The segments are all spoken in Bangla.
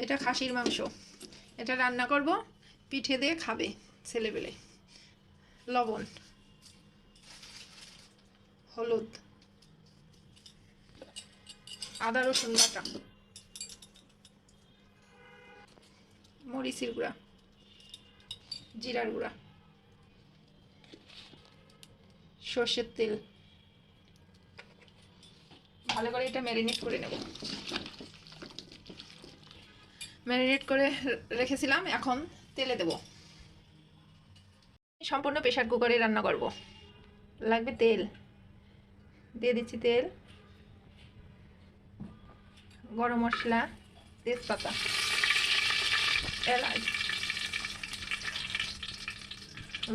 এটা খাসির মাংস, এটা রান্না করব, পিঠে দিয়ে খাবে ছেলেবেলে। লবণ, হলুদ, আদা রসুন বাটা, মরিচের গুঁড়া, জিরার গুঁড়া, সর্ষের তেল। ভালো করে এটা ম্যারিনেট করে নেব। ম্যারিনেট করে রেখেছিলাম, এখন তেলে দেব। সম্পূর্ণ প্রেসার কুকারে রান্না করব, লাগবে তেল। দিয়ে দিচ্ছি তেল, গরম মশলা, তেজপাতা, এলাচ,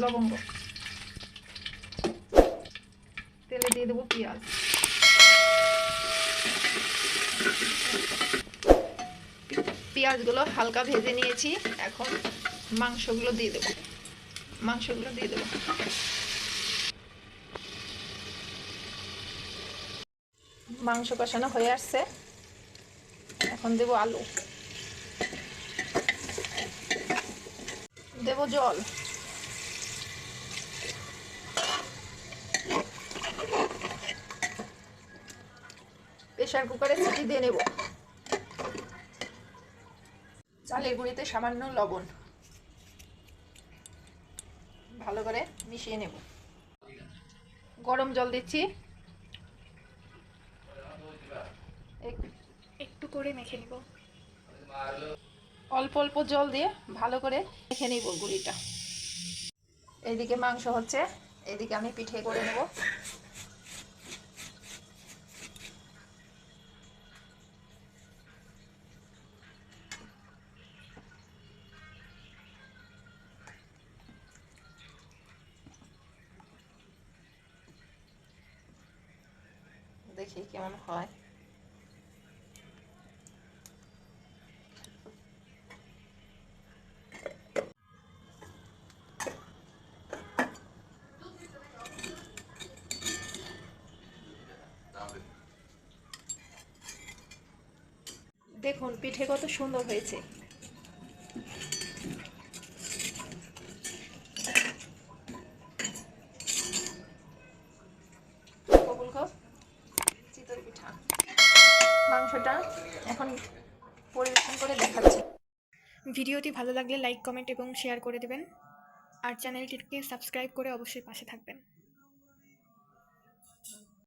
লবঙ্গ। তেলে দিয়ে দেবো পেঁয়াজ। পেঁয়াজগুলো হালকা ভেজে নিয়েছি, এখন মাংসগুলো দিয়ে দেবো। মাংস কষানো হয়ে আসছে, এখন দেবো আলু, দেবো জল। প্রেসার কুকারে সিটি দিয়ে নেব। চালের গুঁড়িতে সামান্য লবণ, ভালো করে মিশিয়ে নেব। গরম জল দিচ্ছি, একটু করে মেখে নিব। অল্প অল্প জল দিয়ে ভালো করে মেখে নিব গুঁড়িটা। এইদিকে মাংস হচ্ছে, এইদিকে আমি পিঠে করে নেব। দেখি কেমন হয়। দেখুন পিঠে কত সুন্দর হয়েছে। কবুল খোপ চিতই পিঠা। মাংসটা এখন পরিবেশন করে দেখাচ্ছি। ভিডিওটি ভালো লাগলে লাইক, কমেন্ট এবং শেয়ার করে দেবেন। আর চ্যানেলটিকে সাবস্ক্রাইব করে অবশ্যই পাশে থাকবেন।